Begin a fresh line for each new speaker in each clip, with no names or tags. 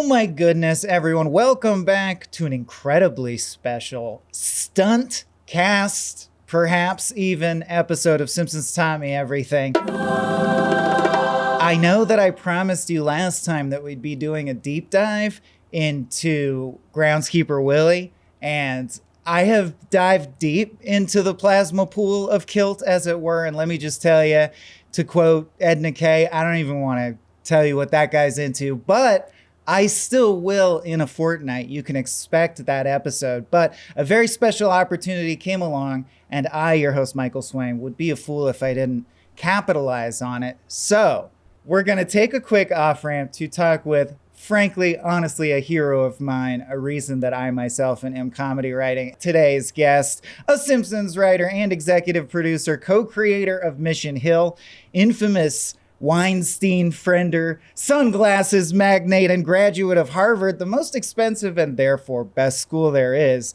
Oh my goodness, everyone. Welcome back to an incredibly special stunt cast, perhaps even episode of Simpsons Taught Me Everything. I know that I promised you last time that we'd be doing a deep dive into Groundskeeper Willie, and I have dived deep into the plasma pool of Kilt, as it were, and let me just tell you, to quote Edna Kay, I don't even want to tell you what that guy's into, but I still will in a fortnight. You can expect that episode. But a very special opportunity came along, and I, your host, Michael Swaim, would be a fool if I didn't capitalize on it. So we're going to take a quick off-ramp to talk with, frankly, honestly, a hero of mine, a reason that I myself am comedy writing. Today's guest, a Simpsons writer and executive producer, co-creator of Mission Hill, infamous Weinstein friender, sunglasses magnate, and graduate of Harvard, the most expensive and therefore best school there is.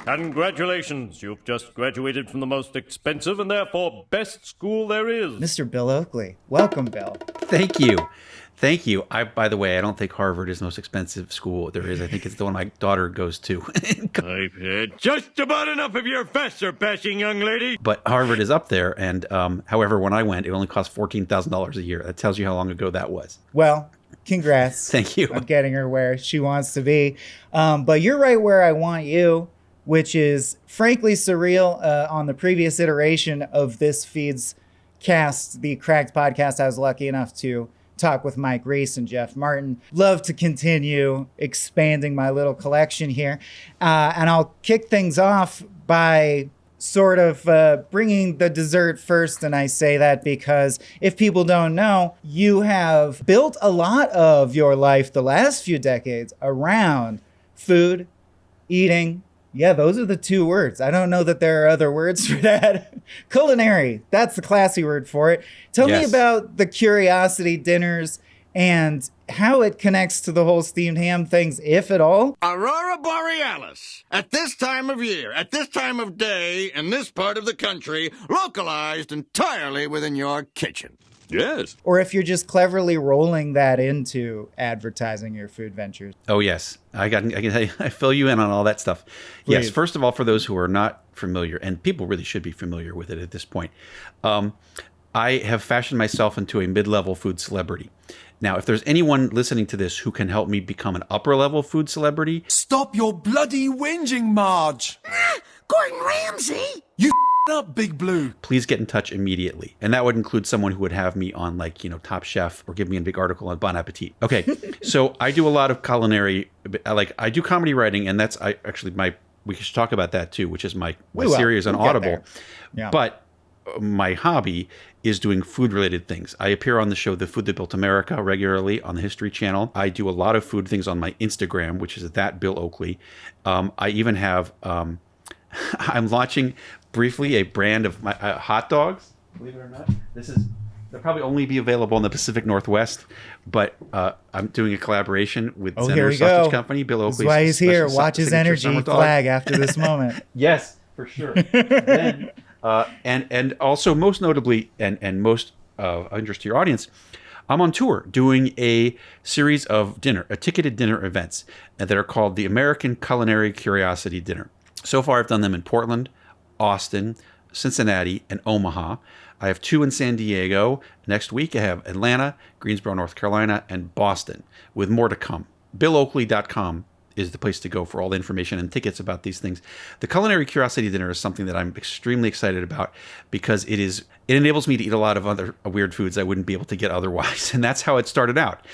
Congratulations, you've just graduated from the most expensive and therefore best school there is.
Mr. Bill Oakley. Welcome, Bill.
Thank you. Thank you. By the way, I don't think Harvard is the most expensive school there is. I think it's the one my daughter goes to.
I've had just about enough of your faster bashing, young lady.
But Harvard is up there, and however, when I went, it only cost $14,000 a year. That tells you how long ago that was.
Well, congrats.
Thank you.
On getting her where she wants to be. But you're right where I want you, which is frankly surreal. On the previous iteration of this feed's cast, the Cracked podcast, I was lucky enough to talk with Mike Reese and Jeff Martin. Love to continue expanding my little collection here. And I'll kick things off by sort of bringing the dessert first. And I say that because if people don't know, you have built a lot of your life the last few decades around food, eating. Yeah, those are the two words. I don't know that there are other words for that. Culinary, that's the classy word for it. Tell me about the Curiosity dinners and how it connects to the whole steamed ham things, if at all.
Aurora Borealis. At this time of year, at this time of day, in this part of the country, localized entirely within your kitchen.
Yes.
Or if you're just cleverly rolling that into advertising your food ventures.
Oh, yes. I can tell you, I fill you in on all that stuff.
Please.
Yes, first of all, for those who are not familiar, and people really should be familiar with it at this point, I have fashioned myself into a mid-level food celebrity. Now, if there's anyone listening to this who can help me become an upper-level food celebrity...
Stop your bloody whinging, Marge!
Gordon Ramsay!
You up, Big Blue.
Please get in touch immediately. And that would include someone who would have me on, like, Top Chef or give me a big article on Bon Appetit. Okay, so I do a lot of culinary, I do comedy writing, and that's we should talk about that too, which is my series on Audible.
Yeah.
But my hobby is doing food-related things. I appear on the show The Food That Built America regularly on the History Channel. I do a lot of food things on my Instagram, which is @Bill Oakley. I even have... I'm launching briefly a brand of my hot dogs. Believe it or not, they'll probably only be available in the Pacific Northwest. But I'm doing a collaboration with Senator Sausage Company, Bill Oakley.
That's why he's here. Watch his energy flag after this moment.
Yes, for sure. Then, and also most notably, and most of interest to your audience, I'm on tour doing a series of ticketed dinner events that are called the American Culinary Curiosity Dinner. So far, I've done them in Portland, Austin, Cincinnati, and Omaha. I have 2 in San Diego. Next week, I have Atlanta, Greensboro, North Carolina, and Boston, with more to come. BillOakley.com is the place to go for all the information and tickets about these things. The Culinary Curiosity Dinner is something that I'm extremely excited about because it enables me to eat a lot of other weird foods I wouldn't be able to get otherwise. And that's how it started out.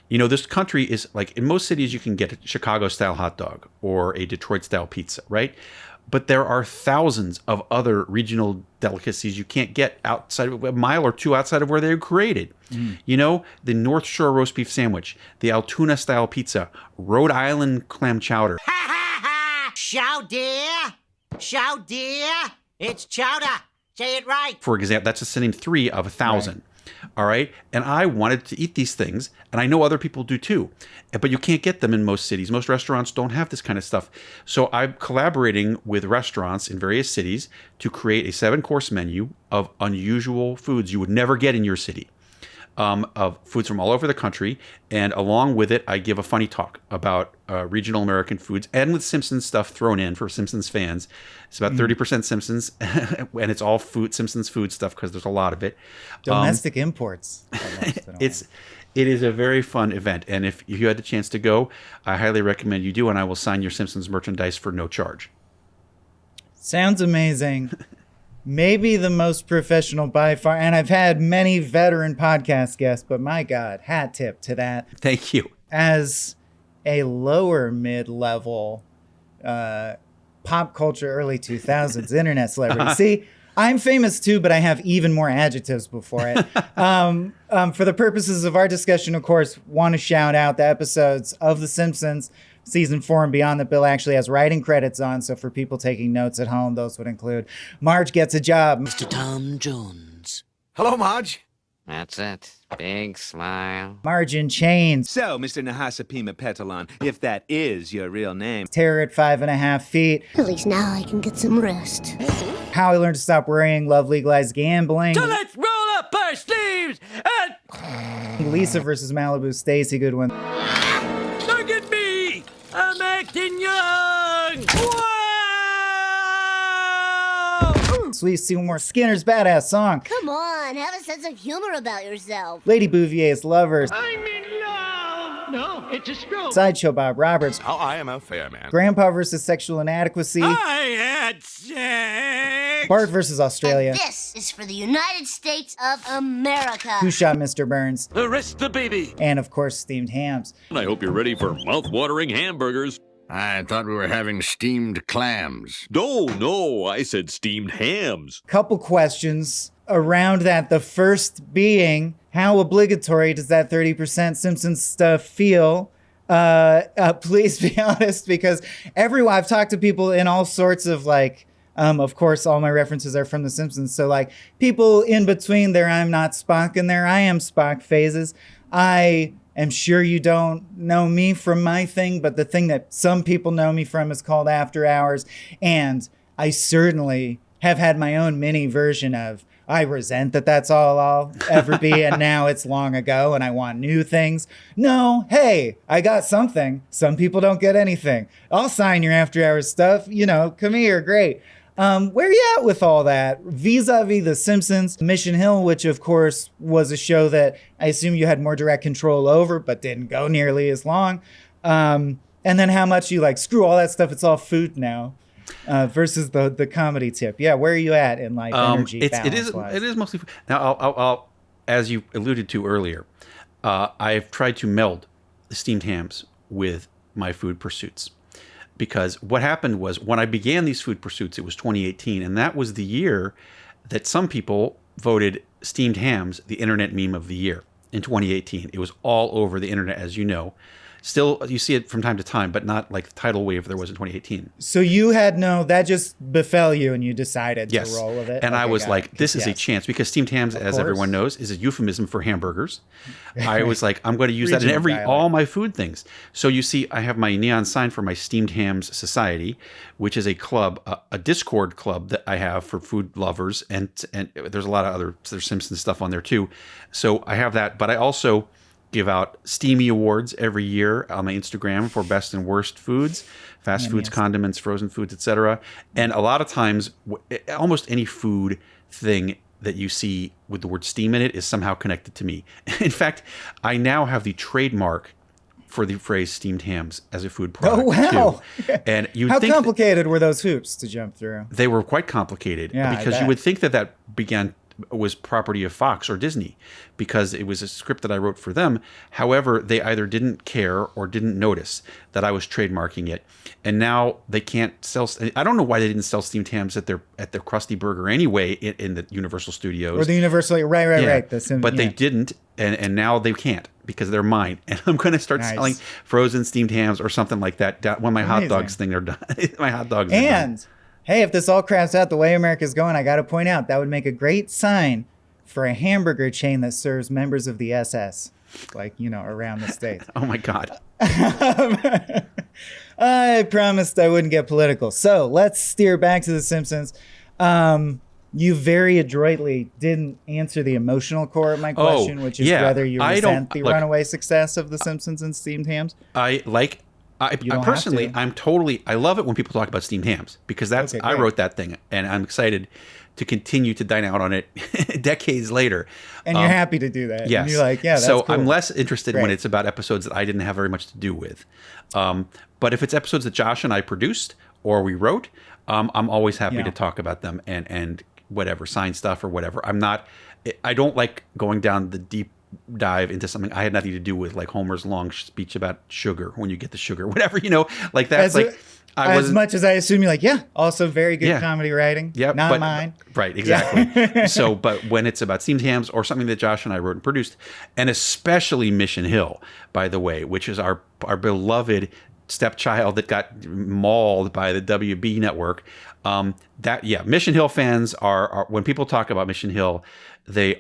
This country is like, in most cities, you can get a Chicago-style hot dog or a Detroit-style pizza, right? But there are thousands of other regional delicacies you can't get outside of a mile or two outside of where they're created. The North Shore roast beef sandwich, the Altoona-style pizza, Rhode Island clam chowder.
Ha ha ha! Chow dear! It's chowder! Say it right!
For example, that's just sitting 3 of 1,000. Right. All right. And I wanted to eat these things, and I know other people do too. But you can't get them in most cities. Most restaurants don't have this kind of stuff. So I'm collaborating with restaurants in various cities to create a 7-course menu of unusual foods you would never get in your city. of foods from all over the country. And along with it, I give a funny talk about regional American foods, and with Simpsons stuff thrown in for Simpsons fans. It's about 30% Simpsons, and it's all Simpsons food stuff because there's a lot of it.
Domestic imports.
It is a very fun event, and if you had the chance to go, I highly recommend you do, and I will sign your Simpsons merchandise for no charge.
Sounds amazing. Maybe the most professional by far, and I've had many veteran podcast guests, but my God, hat tip to that.
Thank you.
As a lower mid-level pop culture early 2000s internet celebrity. See, I'm famous too, but I have even more adjectives before it. For the purposes of our discussion, of course, want to shout out the episodes of The Simpsons Season 4 and beyond that Bill actually has writing credits on. So for people taking notes at home, those would include Marge Gets a Job.
Mr. Tom Jones.
Hello, Marge.
That's it. Big smile.
Marge in Chains.
So, Mr. Nahasapima Petalon, if that is your real name.
Terror at 5.5 Feet.
At least now I can get some rest.
How I Learned to Stop Worrying, Love Legalized Gambling.
So let's roll up our sleeves and...
Lisa versus Malibu, Stacy Goodwin.
Look at me! I'm acting young! Wow!
Sweet Seymour Skinner's Badass Song.
Come on, have a sense of humor about yourself.
Lady Bouvier's Lovers.
I'm in love! No, it's a stroke.
Sideshow Bob Roberts.
Oh, I am a fair man.
Grandpa versus Sexual Inadequacy.
I had sex!
Bart versus Australia.
And this is for the United States of America.
Who Shot Mr. Burns?
Arrest the baby!
And of course, Steamed Hams.
I hope you're ready for mouth-watering hamburgers.
I thought we were having steamed clams.
No, I said steamed hams.
Couple questions around that. The first being, how obligatory does that 30% Simpsons stuff feel? Please be honest, because I've talked to people in all sorts of of course, all my references are from The Simpsons. So people in between their I'm not Spock and their I am Spock phases. I am sure you don't know me from my thing, but the thing that some people know me from is called After Hours. And I certainly have had my own mini version of, I resent that that's all I'll ever be, and now it's long ago, and I want new things. No, hey, I got something. Some people don't get anything. I'll sign your After Hours stuff. Come here, great. Where you at with all that? Vis-a-vis The Simpsons, Mission Hill, which of course was a show that I assume you had more direct control over, but didn't go nearly as long. And then how much you screw all that stuff, it's all food now. Versus the comedy tip. Yeah, where are you at in energy balance-wise?
It is mostly food. Now, I'll as you alluded to earlier, I've tried to meld the steamed hams with my food pursuits. Because what happened was when I began these food pursuits, it was 2018, and that was the year that some people voted steamed hams the internet meme of the year in 2018. It was all over the internet, as you know. Still, you see it from time to time, but not like the tidal wave there was in 2018.
So you had that just befell you and you decided to roll with it?
And I was like, this is a chance, because steamed hams, as everyone knows, is a euphemism for hamburgers. I was like, I'm going to use that in all my food things. So you see, I have my neon sign for my Steamed Hams Society, which is a club, a Discord club that I have for food lovers. And there's a lot of there's Simpsons stuff on there too. So I have that, but I also give out STME awards every year on my Instagram for best and worst foods, fast foods, condiments, frozen foods, etc. And a lot of times, almost any food thing that you see with the word steam in it is somehow connected to me. In fact, I now have the trademark for the phrase steamed hams as a food product.
Oh, wow.
Too. And
how complicated were those hoops to jump through?
They were quite complicated, because you would think that was property of Fox or Disney, because it was a script that I wrote for them. However, they either didn't care or didn't notice that I was trademarking it, and now they can't sell. I don't know why they didn't sell steamed hams at their Krusty Burger anyway in the Universal Studios
or the Universal, right.
But they didn't, and now they can't because they're mine. And I'm going to start selling frozen steamed hams or something like that when my hot dogs thing are done. My hot dogs.
And hey, if this all craps out the way America's going, I got to point out that would make a great sign for a hamburger chain that serves members of the SS, around the States.
Oh my God.
I promised I wouldn't get political. So let's steer back to The Simpsons. You very adroitly didn't answer the emotional core of my question, which is whether you resent the runaway success of The Simpsons and steamed hams.
I personally, I love it when people talk about steamed hams because I wrote that thing and I'm excited to continue to dine out on it decades later.
And you're happy to do that.
Yes.
And you're like, yeah, that's
so
cool.
I'm less interested when it's about episodes that I didn't have very much to do with. But if it's episodes that Josh and I produced or we wrote, I'm always happy to talk about them and whatever, sign stuff or whatever. I don't like going down the deep dive into something I had nothing to do with, like Homer's long speech about sugar, when you get the sugar, whatever, like that's
as much as I assume you're like, also very good comedy writing.
Yeah,
not mine.
Right, exactly. So, but when it's about steamed hams or something that Josh and I wrote and produced, and especially Mission Hill, by the way, which is our beloved stepchild that got mauled by the WB network. Mission Hill fans are when people talk about Mission Hill, they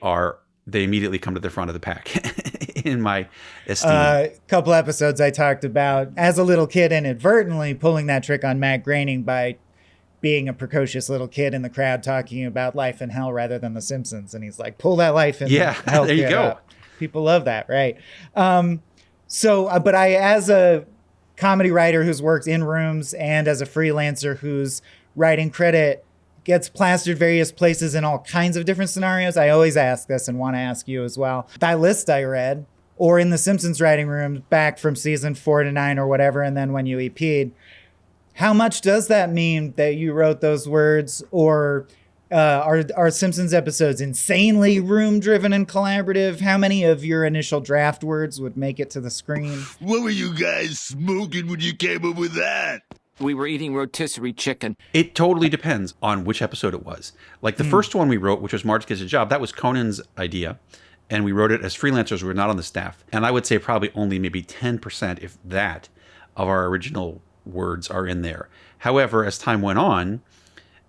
immediately come to the front of the pack in my esteem.
A couple episodes I talked about as a little kid inadvertently pulling that trick on Matt Groening by being a precocious little kid in the crowd talking about life in hell rather than The Simpsons. And he's like, pull that life in hell.
There you go.
Up. People love that, right? But I, as a comedy writer who's worked in rooms and as a freelancer whose writing credit gets plastered various places in all kinds of different scenarios, I always ask this and want to ask you as well. That list I read, or in the Simpsons writing room back from season 4 to 9 or whatever, and then when you EP'd, how much does that mean that you wrote those words? Or are Simpsons episodes insanely room-driven and collaborative? How many of your initial draft words would make it to the screen?
What were you guys smoking when you came up with that?
We were eating rotisserie chicken.
It totally depends on which episode it was. Like the first one we wrote, which was Marge Gets a Job, that was Conan's idea. And we wrote it as freelancers. We were not on the staff. And I would say probably only maybe 10%, if that, of our original words are in there. However, as time went on,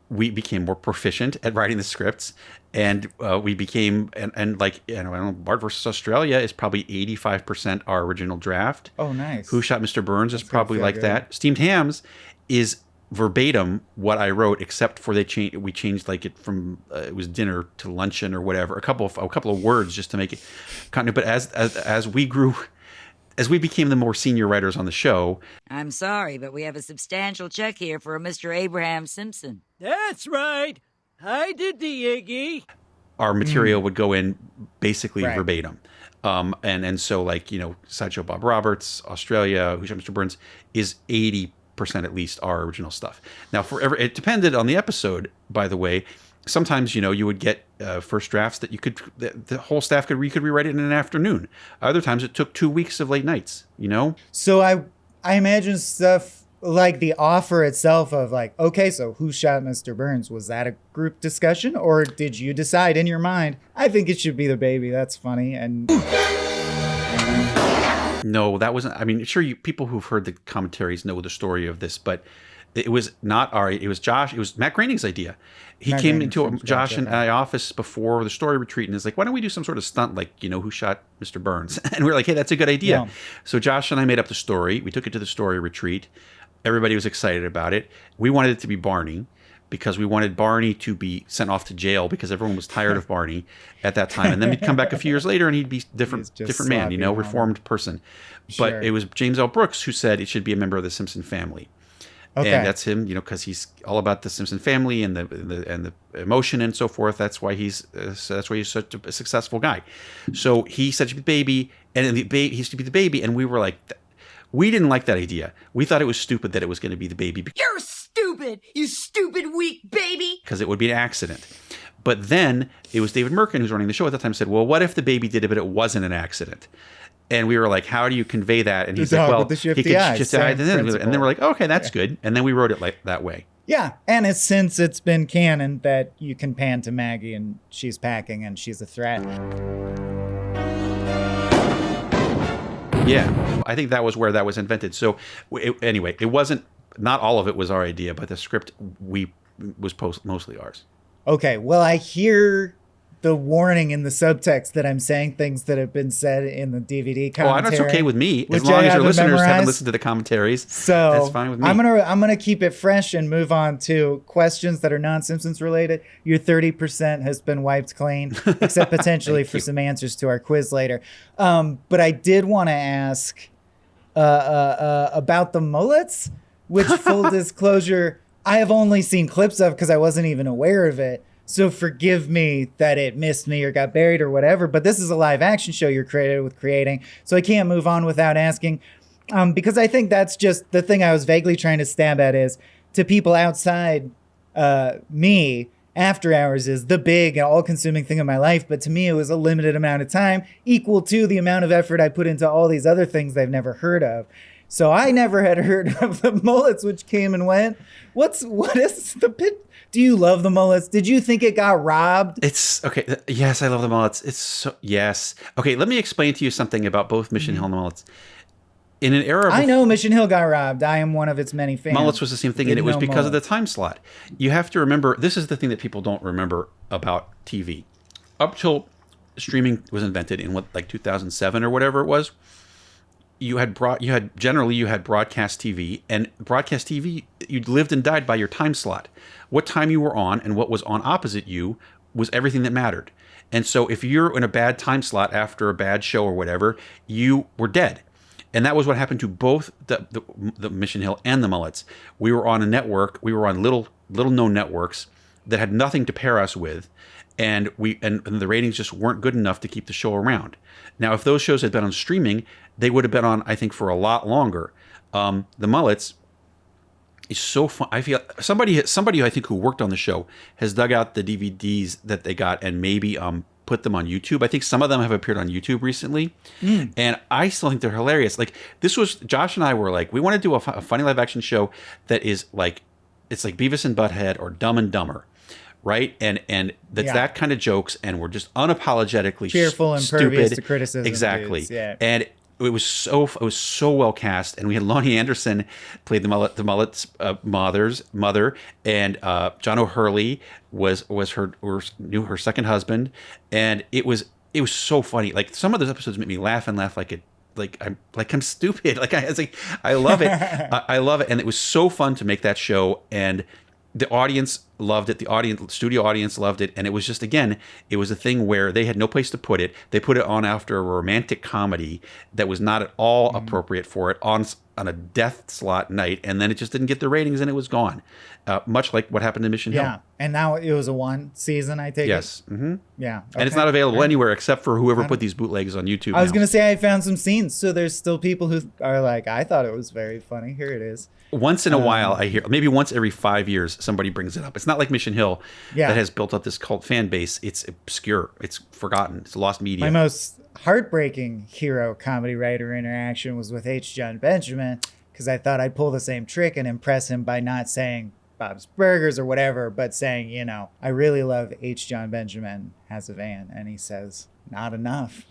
we became more proficient at writing the scripts. And we became, Bart versus Australia is probably 85% our original draft.
Oh, nice.
Who Shot Mr. Burns is probably like that. Steamed Hams is verbatim what I wrote, except for we changed like it from it was dinner to luncheon or whatever, a couple of words just to make it continuity. But as we grew, as we became the more senior writers on the show,
I'm sorry, but we have a substantial check here for a Mr. Abraham Simpson.
That's right. I did the Iggy.
Our material would go in basically verbatim. And so Sideshow Bob Roberts, Australia, Who Shot Mr. Burns is 80% at least our original stuff. Now, it depended on the episode, by the way. Sometimes, you would get first drafts that the whole staff could rewrite it in an afternoon. Other times it took 2 weeks of late nights,
So I imagine stuff like the offer itself of like, okay, so Who Shot Mr. Burns? Was that a group discussion? Or did you decide in your mind, I think it should be the baby. That's funny. And
no, that wasn't. I mean, sure, people who've heard the commentaries know the story of this, but it was not it was Josh. It was Matt Groening's idea. He came into Josh and I office before the story retreat and is like, why don't we do some sort of stunt like, Who Shot Mr. Burns? And we are like, hey, that's a good idea. Yeah. So Josh and I made up the story. We took it to the story retreat. Everybody was excited about it. We wanted it to be Barney because we wanted Barney to be sent off to jail because everyone was tired of Barney at that time. And then he'd come back a few years later and he'd be different man, reformed person. Sure. But it was James L. Brooks who said it should be a member of the Simpson family. Okay. And that's him, because he's all about the Simpson family and the emotion and so forth. That's why he's such a successful guy. So he said to be the baby, and he used to be the baby, and we were like, we didn't like that idea. We thought it was stupid that it was going to be the baby.
You're stupid, you stupid weak baby.
Because it would be an accident. But then it was David Merkin, who's running the show at the time, said, well, what if the baby did it, but it wasn't an accident? And we were like, how do you convey that? And he's like, well, he could shift the eyes. And then we're like, okay, that's good. And then we wrote it like that way.
Yeah. And since it's been canon that you can pan to Maggie and she's packing and she's a threat.
Yeah. I think that was where that was invented. So anyway, it wasn't, not all of it was our idea, but the script was mostly ours.
Okay. Well, I hear the warning in the subtext that I'm saying things that have been said in the DVD commentary.
That's okay with me, as
which
long
I
as your
haven't
listeners haven't
memorized.
listened to the commentaries.
So
that's fine with me.
I'm gonna keep it fresh and move on to questions that are non-Simpsons related. Your 30% has been wiped clean, except potentially for some answers to our quiz later. But I did want to ask about the Mullets, which full disclosure, I have only seen clips of because I wasn't even aware of it. So forgive me that it missed me or got buried or whatever, but this is a live action show you're creating. So I can't move on without asking, because I think that's just the thing I was vaguely trying to stab at is to people outside me, After Hours is the big and all-consuming thing in my life. But to me, it was a limited amount of time equal to the amount of effort I put into all these other things I've never heard of. So I never had heard of the Mullets, which came and went. What is the bit? Do you love the Mullets? Did you think it got robbed?
It's okay. Yes, I love the Mullets. It's so yes. Okay, let me explain to you something about both Mission Hill and the Mullets. In an era,
I know Mission Hill got robbed. I am one of its many fans.
Mullets was the same thing, and it was because of the time slot. You have to remember, this is the thing that people don't remember about TV. Up till streaming was invented in like 2007 or whatever it was, you had broadcast TV, and broadcast TV, you lived and died by your time slot. What time you were on and what was on opposite you was everything that mattered. And so if you're in a bad time slot after a bad show or whatever, you were dead. And that was what happened to both the Mission Hill and the Mullets. We were on a network. We were on little known networks that had nothing to pair us with, and the ratings just weren't good enough to keep the show around. Now, if those shows had been on streaming, they would have been on, I think, for a lot longer. The Mullets is so fun. I feel somebody I think who worked on the show has dug out the DVDs that they got and maybe put them on YouTube. I think some of them have appeared on YouTube recently, and I still think they're hilarious. Like, this was, Josh and I were like, we want to do a funny live action show that is like, it's like Beavis and Butthead or Dumb and Dumber, right? And that's that kind of jokes, and we're just unapologetically
cheerful and
stupid.
Pervious to criticism.
Exactly.
Dudes, yeah.
And it was so well cast, and we had Lonnie Anderson played the Mullets' mother, and John O'Hurley was her second husband, and it was so funny. Like, some of those episodes made me laugh I'm stupid. I love it. I love it, and it was so fun to make that show, and the audience loved it. The studio audience loved it. And it was just, again, it was a thing where they had no place to put it. They put it on after a romantic comedy that was not at all appropriate for it on a death slot night. And then it just didn't get the ratings, and it was gone. Much like what happened to Mission Hill.
Yeah. And now it was a one season, I take it?
Yes. Mm-hmm.
Yeah. Okay.
And it's not available anywhere except for whoever put these bootlegs on YouTube.
I was going to say I found some scenes. So there's still people who are like, I thought it was very funny. Here it is.
Once in a while, I hear, maybe once every 5 years, somebody brings it up. It's not like Mission Hill that has built up this cult fan base. It's obscure. It's forgotten. It's lost media.
My most heartbreaking hero comedy writer interaction was with H. John Benjamin, because I thought I'd pull the same trick and impress him by not saying Bob's Burgers or whatever, but saying, I really love H. John Benjamin has a van. And he says, not enough.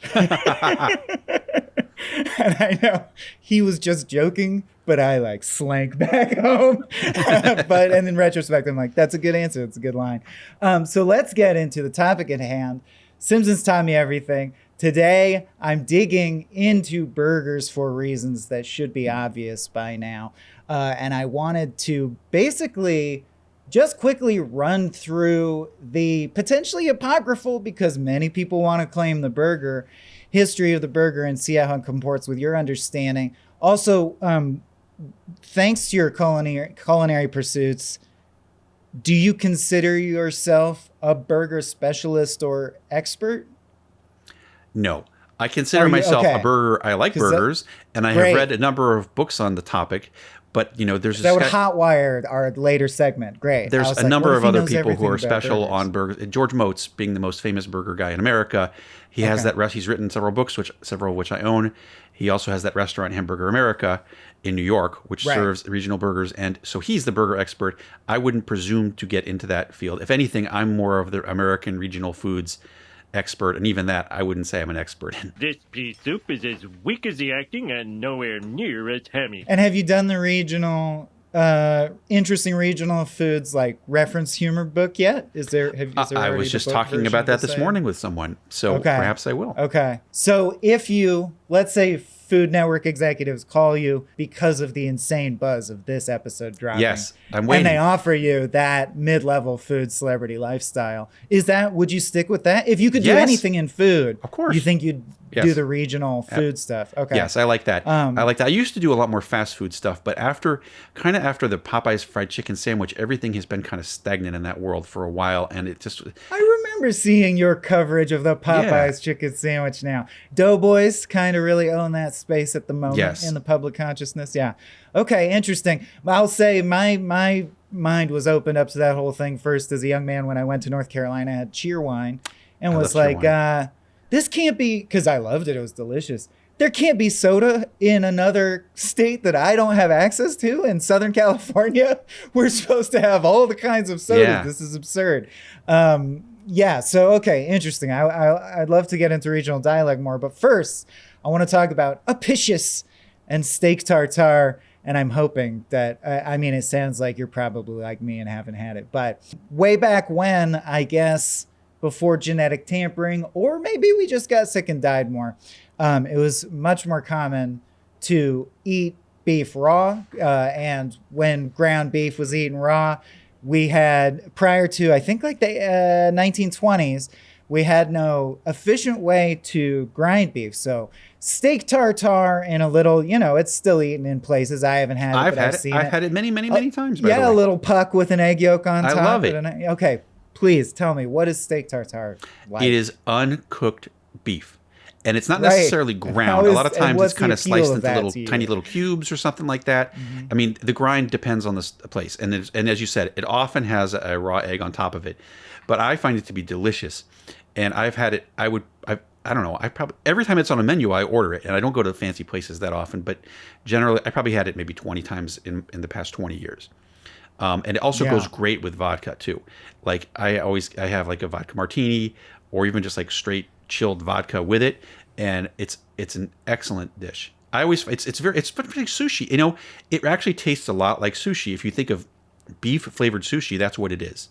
And I know he was just joking, but I slank back home. But in retrospect, I'm like, that's a good answer. It's a good line. So let's get into the topic at hand. Simpsons taught me everything. Today, I'm digging into burgers for reasons that should be obvious by now. And I wanted to basically just quickly run through the potentially apocryphal, because many people want to claim the burger, history of the burger, and see how it comports with your understanding. Also, thanks to your culinary pursuits, do you consider yourself a burger specialist or expert?
No. I consider myself a burger. I like burgers, and I have read a number of books on the topic. But, there's
that would hotwire our later segment. Great.
There's a number of other people who are special on burgers. George Motes, being the most famous burger guy in America, he has that. He's written several books, several of which I own. He also has that restaurant, Hamburger America, in New York, which serves regional burgers, and so he's the burger expert. I wouldn't presume to get into that field. If anything, I'm more of the American regional foods expert, and even that, I wouldn't say I'm an expert in.
This pea soup is as weak as the acting and nowhere near as hammy.
And have you done the regional interesting regional foods like reference humor book yet? Is there
I was just talking about that this morning with someone, so perhaps I will.
Okay. So if you, let's say Food Network executives call you because of the insane buzz of this episode dropping.
Yes, I'm waiting.
And they offer you that mid-level food celebrity lifestyle. Would you stick with that? If you could do anything in food,
of course,
you think you'd do the regional food stuff? Okay.
Yes, I like that. I like that. I used to do a lot more fast food stuff, but after the Popeyes fried chicken sandwich, everything has been kind of stagnant in that world for a while, and it just.
I remember seeing your coverage of the Popeyes chicken sandwich now. Doughboys kind of really own that space at the moment in the public consciousness. Yeah. Okay, interesting. I'll say my mind was opened up to that whole thing first as a young man when I went to North Carolina. I had Cheerwine and was like, this can't be, because I loved it. It was delicious. There can't be soda in another state that I don't have access to. In Southern California, we're supposed to have all the kinds of sodas. Yeah. This is absurd. So, okay, interesting. I'd love to get into regional dialect more. But first, I want to talk about apicius and steak tartare. And I'm hoping that, it sounds like you're probably like me and haven't had it. But way back when, I guess, before genetic tampering, or maybe we just got sick and died more, it was much more common to eat beef raw. And when ground beef was eaten raw, we had, prior to, I think like the 1920s, we had no efficient way to grind beef. So steak tartare in a little, it's still eaten in places. I haven't had it,
I've had it many, many, many times. By the way.
A little puck with an egg yolk on top.
I love it.
Okay, please tell me, what is steak tartare like?
It is uncooked beef. And it's not necessarily ground. A lot of times it's kind of sliced into tiny little cubes or something like that. Mm-hmm. I mean, the grind depends on the place. And as you said, it often has a raw egg on top of it. But I find it to be delicious. And I've had it, I don't know, every time it's on a menu, I order it. And I don't go to fancy places that often. But generally, I probably had it maybe 20 times in the past 20 years. And it also goes great with vodka, too. Like, I have like a vodka martini or even just like straight chilled vodka with it, and it's an excellent dish. It's pretty sushi. It actually tastes a lot like sushi. If you think of beef flavored sushi, that's what it is.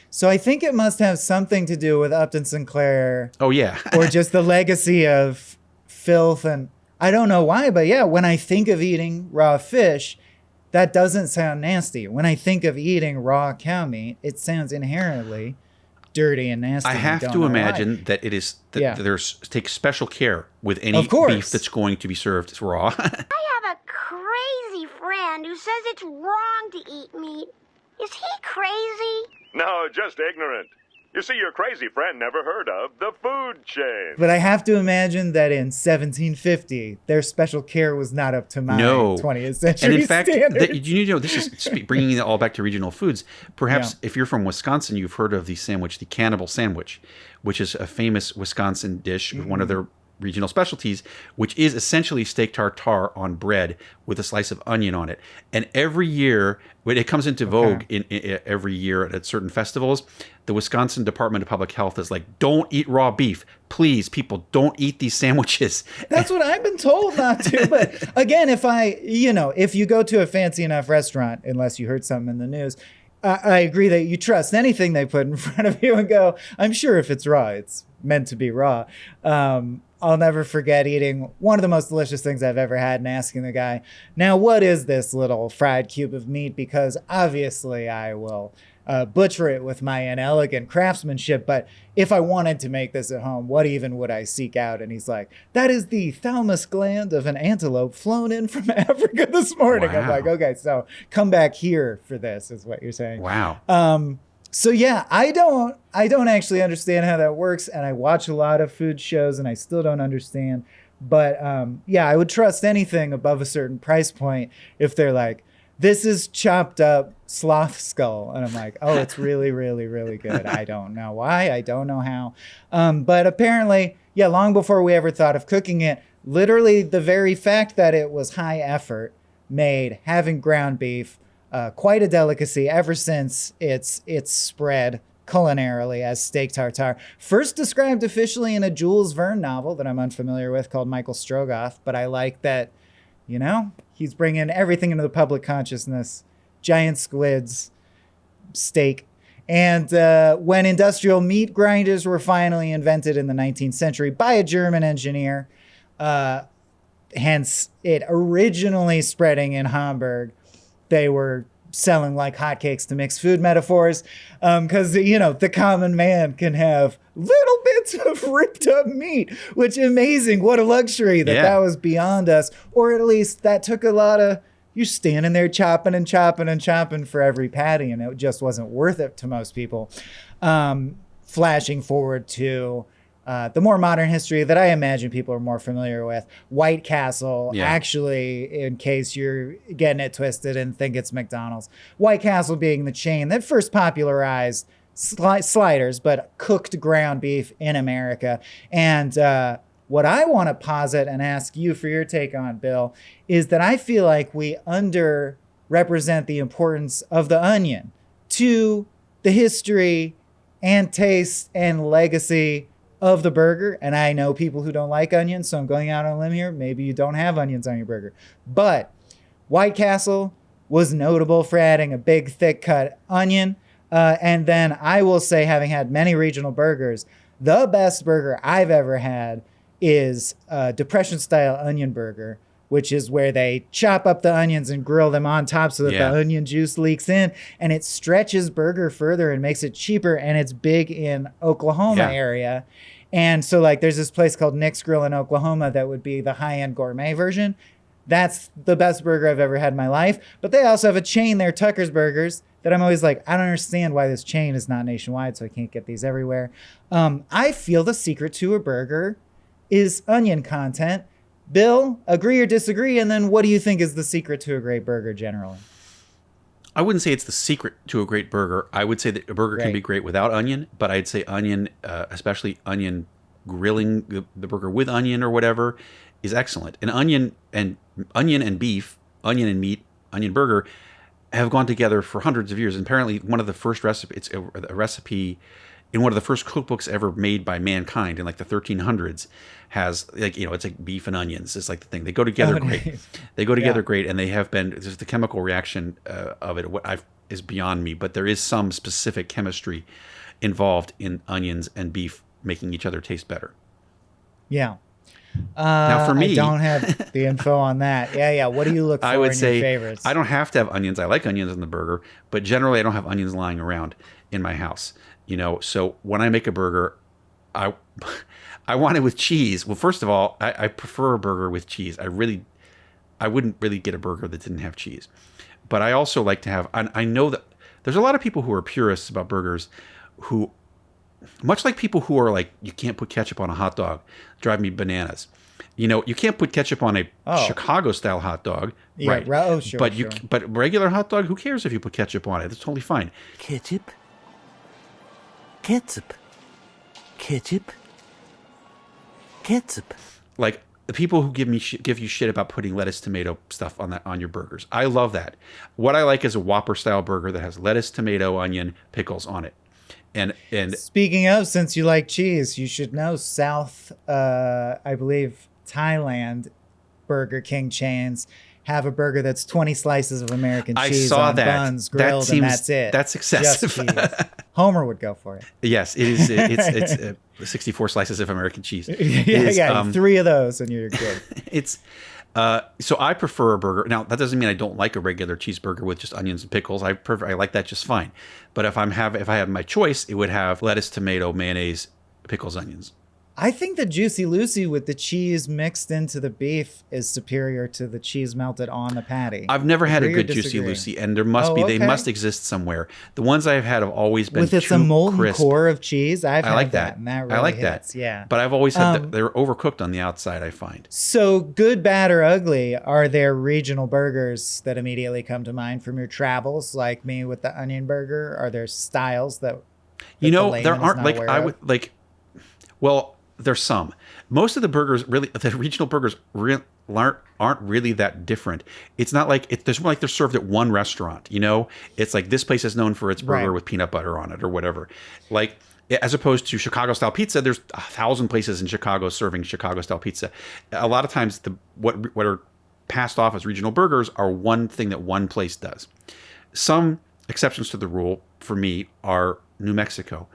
So I think it must have something to do with Upton Sinclair.
Oh yeah.
Or just the legacy of filth, and I don't know why, but yeah, when I think of eating raw fish, that doesn't sound nasty. When I think of eating raw cow meat, it sounds inherently dirty and nasty.
I have to imagine that it is there's take special care with any beef that's going to be served raw.
I have a crazy friend who says it's wrong to eat meat. Is he crazy?
No, just ignorant. You see, your crazy friend never heard of the food chain.
But I have to imagine that in 1750, their special care was not up to my 20th century
And in fact,
standards.
This is bringing it all back to regional foods. Perhaps if you're from Wisconsin, you've heard of the cannibal sandwich, which is a famous Wisconsin dish, one of their regional specialties, which is essentially steak tartare on bread with a slice of onion on it. And every year, when it comes into vogue every year at certain festivals, the Wisconsin Department of Public Health is like, don't eat raw beef. Please, people, don't eat these sandwiches.
That's what I've been told not to. But again, if you go to a fancy enough restaurant, unless you heard something in the news, I agree that you trust anything they put in front of you and go, I'm sure if it's raw, it's meant to be raw. I'll never forget eating one of the most delicious things I've ever had and asking the guy, now what is this little fried cube of meat? Because obviously I will butcher it with my inelegant craftsmanship, but if I wanted to make this at home, what even would I seek out? And he's like, that is the thalamus gland of an antelope flown in from Africa this morning. Wow. I'm like, okay, so come back here for this is what you're saying.
Wow.
So yeah, I don't actually understand how that works, and I watch a lot of food shows, and I still don't understand. But I would trust anything above a certain price point if they're like, this is chopped up sloth skull, and I'm like, oh, it's really, really, really good. I don't know why, I don't know how, but apparently, long before we ever thought of cooking it, literally the very fact that it was high effort made having ground beef quite a delicacy ever since it's spread culinarily as steak tartare. First described officially in a Jules Verne novel that I'm unfamiliar with called Michael Strogoff, but I like that You know, he's bringing everything into the public consciousness. Giant squids, steak. And when industrial meat grinders were finally invented in the 19th century by a German engineer, hence it originally spreading in Hamburg, they were selling like hotcakes, to mix food metaphors, because the common man can have little bits of ripped up meat, which amazing. What a luxury that was beyond us, or at least that took a lot of, you're standing there chopping and chopping and chopping for every patty, and it just wasn't worth it to most people. Flashing forward to the more modern history that I imagine people are more familiar with, White Castle, actually, in case you're getting it twisted and think it's McDonald's. White Castle being the chain that first popularized sliders, but cooked ground beef in America. And what I want to posit and ask you for your take on, Bill, is that I feel like we underrepresent the importance of the onion to the history and taste and legacy of the burger. And I know people who don't like onions, so I'm going out on a limb here. Maybe you don't have onions on your burger. But White Castle was notable for adding a big, thick cut onion. And then I will say, having had many regional burgers, the best burger I've ever had is a Depression-style onion burger, which is where they chop up the onions and grill them on top so that the onion juice leaks in, and it stretches burger further and makes it cheaper, and it's big in Oklahoma area. And so like there's this place called Nick's Grill in Oklahoma that would be the high-end gourmet version. That's the best burger I've ever had in my life. But they also have a chain there, Tucker's Burgers, that I'm always like, I don't understand why this chain is not nationwide, so I can't get these everywhere. I feel the secret to a burger is onion content. Bill, agree or disagree? And then what do you think is the secret to a great burger generally?
I wouldn't say it's the secret to a great burger. I would say that a burger can be great without onion, but I'd say onion, especially onion grilling the burger with onion or whatever, is excellent. And onion and beef, onion and meat, onion burger have gone together for hundreds of years. And apparently one of the first recipes, it's a recipe in one of the first cookbooks ever made by mankind in like the 1300s, has like, it's like beef and onions. It's like the thing. They go together great. They go together great, and they have been, just the chemical reaction of it is beyond me, but there is some specific chemistry involved in onions and beef making each other taste better.
Yeah.
Now for me,
I don't have the info on that. Yeah. What do you look for
I would
in
say
your favorites?
I don't have to have onions. I like onions in the burger, but generally I don't have onions lying around in my house. So when I make a burger, I want it with cheese. Well, first of all, I prefer a burger with cheese. I wouldn't really get a burger that didn't have cheese. But I also like to have, I know that there's a lot of people who are purists about burgers who, much like people who are like, you can't put ketchup on a hot dog, drive me bananas. You can't put ketchup on a Chicago-style hot dog, right?
Sure,
but regular hot dog, who cares if you put ketchup on it? It's totally fine.
Ketchup.
Like the people who give you shit about putting lettuce, tomato stuff on your burgers. I love that. What I like is a Whopper style burger that has lettuce, tomato, onion, pickles on it. And
speaking of, since you like cheese, you should know I believe Thailand Burger King chains have a burger that's 20 slices of American cheese on buns grilled, and that's it.
That's excessive.
Homer would go for it.
Yes, it is. It's 64 slices of American cheese.
Yeah, 3 of those and you're good.
So I prefer a burger. Now that doesn't mean I don't like a regular cheeseburger with just onions and pickles. I like that just fine. But if I have my choice, it would have lettuce, tomato, mayonnaise, pickles, onions.
I think the Juicy Lucy with the cheese mixed into the beef is superior to the cheese melted on the patty.
I've never had a good Juicy Lucy, and there must be. They must exist somewhere. The ones I've had have always been
with a molten
crisp.
Core of cheese. I
like
had that, and that really
I like
hits.
that.
Yeah,
but I've always had they're overcooked on the outside, I find.
So, good, bad, or ugly, are there regional burgers that immediately come to mind from your travels, like me with the onion burger? Are there styles that
there aren't like I would like. Well, there's some. Most of the burgers, really, the regional burgers aren't really that different. It's not like they're served at one restaurant. It's like this place is known for its burger with peanut butter on it or whatever. Like as opposed to Chicago style pizza, there's 1,000 places in Chicago serving Chicago style pizza. A lot of times what are passed off as regional burgers are one thing that one place does. Some exceptions to the rule for me are New Mexico.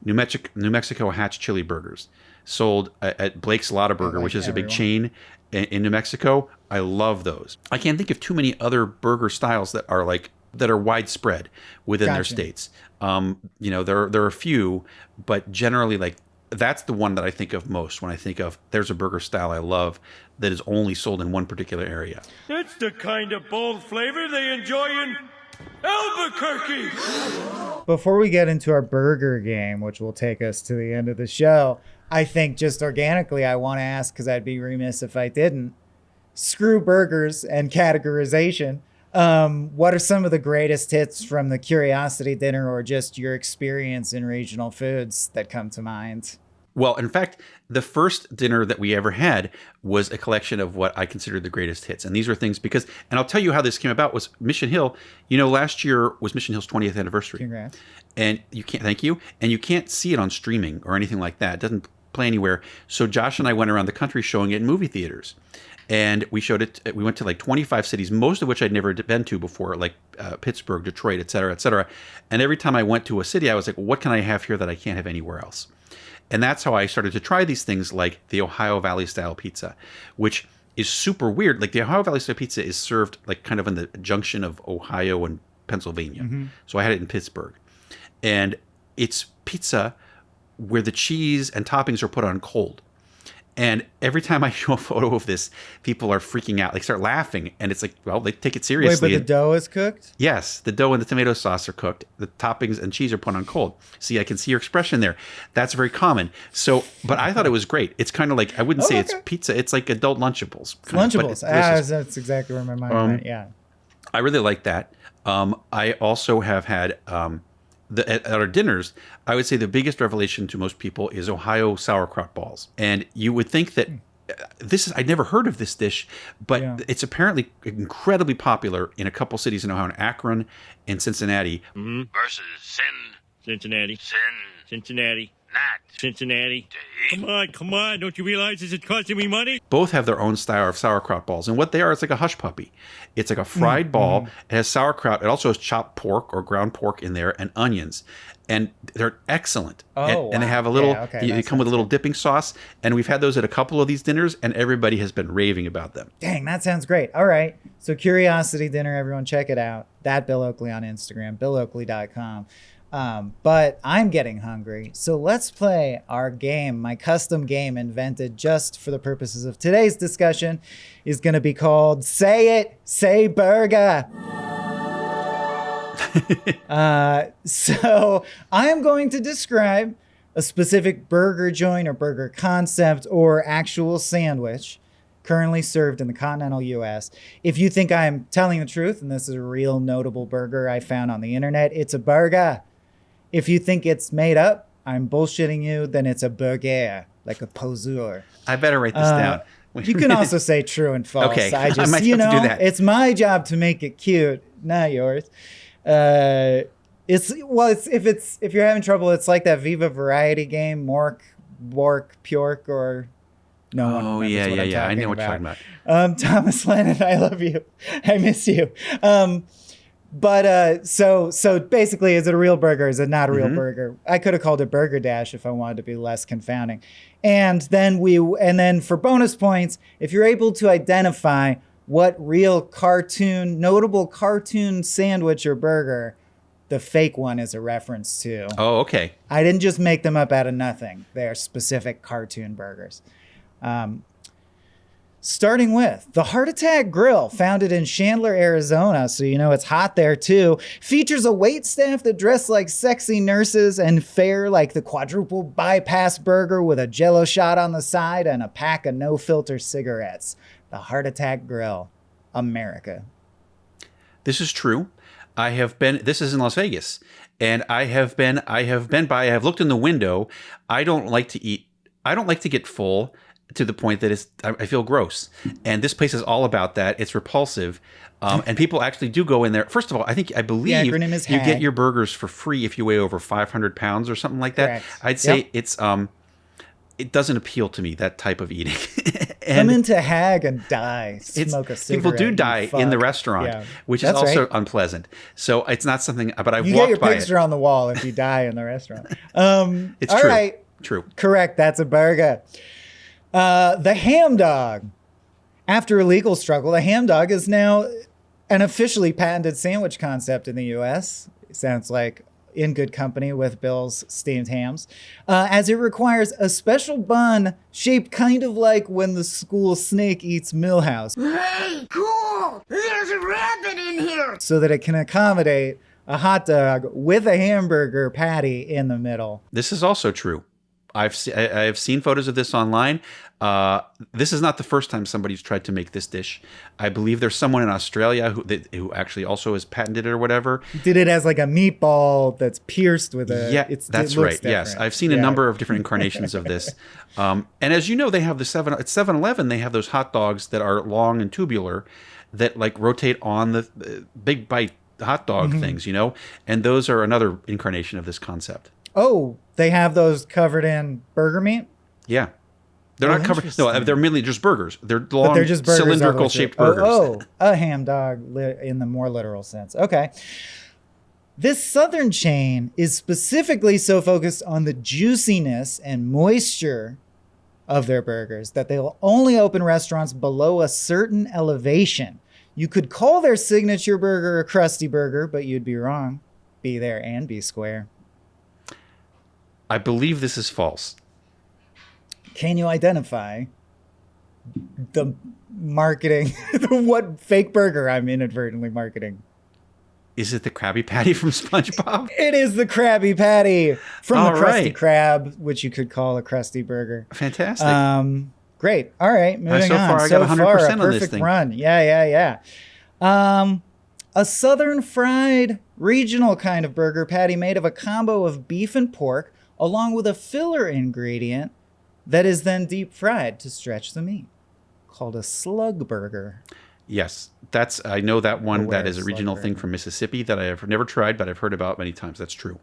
New Mexico Hatch Chili Burgers, sold at Blake's Lotta Burger, which is a big chain in New Mexico. I love those. I can't think of too many other burger styles that are widespread within their states. There are a few, but generally, that's the one that I think of most when I think of there's a burger style I love that is only sold in one particular area.
That's the kind of bold flavor they enjoy in Albuquerque.
Before we get into our burger game, which will take us to the end of the show, I think just organically I want to ask, because I'd be remiss if I didn't, screw burgers and categorization. What are some of the greatest hits from the Curiosity Dinner or just your experience in regional foods that come to mind?
Well, in fact, the first dinner that we ever had was a collection of what I consider the greatest hits. And these are things because, and I'll tell you how this came about, was Mission Hill. Last year was Mission Hill's 20th anniversary.
Congrats.
And thank you. And you can't see it on streaming or anything like that. It doesn't play anywhere. So Josh and I went around the country showing it in movie theaters. And we showed it. We went to 25 cities, most of which I'd never been to before, like Pittsburgh, Detroit, et cetera, et cetera. And every time I went to a city, I was like, what can I have here that I can't have anywhere else? And that's how I started to try these things like the Ohio Valley style pizza, which is super weird. Like the Ohio Valley style pizza is served kind of in the junction of Ohio and Pennsylvania. Mm-hmm. So I had it in Pittsburgh. And it's pizza where the cheese and toppings are put on cold. And every time I show a photo of this, people are freaking out. They start laughing. And it's like, well, they take it seriously.
Wait, but the dough is cooked?
Yes. The dough and the tomato sauce are cooked. The toppings and cheese are put on cold. See, I can see your expression there. That's very common. So, but I thought it was great. It's kind of like, I wouldn't say it's pizza. It's like adult Lunchables.
Lunchables. That's exactly where my mind went. Yeah.
I really like that. I also have had... at our dinners, I would say the biggest revelation to most people is Ohio sauerkraut balls. And you would think that I'd never heard of this dish, but it's apparently incredibly popular in a couple cities in Ohio, in Akron and Cincinnati.
Mm-hmm. Versus Cincinnati. Not Cincinnati. Come on. Don't you realize this is costing me money?
Both have their own style of sauerkraut balls. And what they are, it's like a hush puppy. It's like a fried ball. It has sauerkraut. It also has chopped pork or ground pork in there and onions. And they're excellent. And they have a little, they come with a little dipping sauce. And we've had those at a couple of these dinners, and everybody has been raving about them.
Dang, that sounds great. All right. So Curiosity Dinner, everyone check it out. That Bill Oakley on Instagram, BillOakley.com. But I'm getting hungry, so let's play our game. My custom game invented just for the purposes of today's discussion is going to be called Say Burger. So I am going to describe a specific burger joint or burger concept or actual sandwich currently served in the continental U.S. If you think I'm telling the truth and this is a real notable burger I found on the internet, it's a burger. If you think it's made up, I'm bullshitting you, then it's a burger, like a poseur.
I better write this down.
You can also say true and false.
Okay,
I just,
I might have to do that.
It's my job to make it cute, not yours. If you're having trouble, it's like that Viva Variety game, Mork, Pjork, or no one remembers what I'm talking
I know what you're talking about.
Thomas Lennon, I love you. I miss you. But so basically, is it a real burger? Is it not a real burger? I could have called it Burger Dash if I wanted to be less confounding. And then for bonus points, if you're able to identify what real notable cartoon sandwich or burger the fake one is a reference to.
Oh, okay.
I didn't just make them up out of nothing. They are specific cartoon burgers. Starting with the Heart Attack Grill, founded in Chandler, Arizona, so you know it's hot there too, features a wait staff that dress like sexy nurses and fare like the quadruple bypass burger with a Jell-O shot on the side and a pack of no-filter cigarettes. The Heart Attack Grill, America. This is true. This is in Las Vegas, and I have looked in the window. I don't like to get full to the point that I feel gross. And this place is all about that. It's repulsive. And people actually do go in there. First of all, I believe you get your burgers for free if you weigh over 500 pounds or something like that. Correct. I'd say it's
it doesn't appeal to me, that type of eating.
Come into Hag and die. Smoke a cigarette.
People do die in the restaurant, which is also unpleasant. So it's not something, but I've walked by it.
You get your picture on the wall if you die in the restaurant.
It's
all
true.
Right.
True.
Correct. That's a burger. The ham dog. After a legal struggle, the ham dog is now an officially patented sandwich concept in the U.S. It sounds like in good company with Bill's steamed hams, as it requires a special bun shaped kind of like when the school snake eats Millhouse.
Hey, cool! There's a rabbit in here!
So that it can accommodate a hot dog with a hamburger patty in the middle.
This is also true. I've seen photos of this online. This is not the first time somebody's tried to make this dish. I believe there's someone in Australia who actually also has patented it or whatever.
Did it as like a meatball that's pierced with a...
Yeah, that's right. Different. Yes, I've seen a number of different incarnations of this. And as you know, they have at 7-Eleven, they have those hot dogs that are long and tubular that like rotate on the big bite hot dog things, you know? And those are another incarnation of this concept.
Oh, they have those covered in burger meat?
Yeah. They're not covered. No, they're mainly just burgers. They're long,
they're just burgers
cylindrical shaped burgers.
Oh, a ham dog in the more literal sense. Okay. This southern chain is specifically so focused on the juiciness and moisture of their burgers that they will only open restaurants below a certain elevation. You could call their signature burger a crusty burger, but you'd be wrong. Be there and be square.
I believe this is false.
Can you identify the marketing, what fake burger I'm inadvertently marketing?
Is it the Krabby Patty from SpongeBob?
It is the Krabby Patty from the Krusty Krab, which you could call a crusty burger.
Fantastic.
Great. All right, moving on.
I got 100% on this thing.
Run. Yeah. A southern fried regional kind of burger patty made of a combo of beef and pork, along with a filler ingredient that is then deep fried to stretch the meat, called a slug burger.
Yes, I know that one. That is a regional thing from Mississippi that I have never tried, but I've heard about many times. That's true.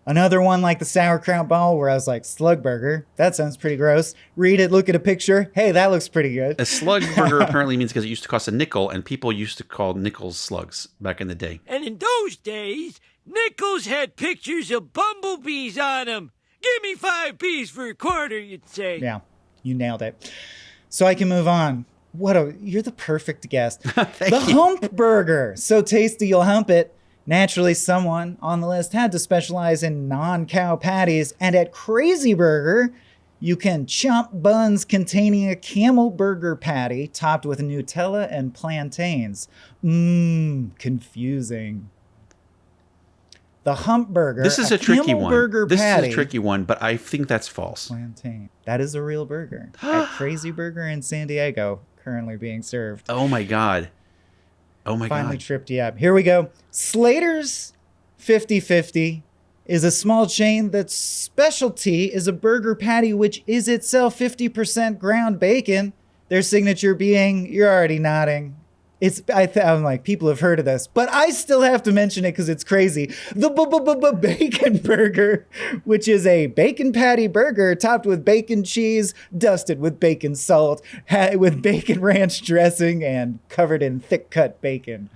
Another one like the sauerkraut ball where I was like, slug burger? That sounds pretty gross. Read it, look at a picture. Hey, that looks pretty good.
A slug burger apparently means because it used to cost a nickel, and people used to call nickels slugs back in the day.
And in those days, nickels had pictures of bumblebees on them. Give me 5 B's for a quarter, you'd say.
Yeah, you nailed it. So I can move on. You're the perfect guest. The hump burger. So tasty you'll hump it. Naturally, someone on the list had to specialize in non-cow patties, and at Crazy Burger, you can chomp buns containing a camel burger patty topped with Nutella and plantains. Confusing. The hump burger.
This is a tricky one. This
patty,
is a tricky one, but I think that's false.
Plantain. That is a real burger at Crazy Burger in San Diego, currently being served.
Oh my God.
Finally tripped you up. Here we go. Slater's 50/50 is a small chain that's specialty is a burger patty which is itself 50% ground bacon. Their signature being, you're already nodding. I'm like, people have heard of this, but I still have to mention it because it's crazy. The bacon burger, which is a bacon patty burger topped with bacon cheese, dusted with bacon salt, with bacon ranch dressing, and covered in thick cut bacon.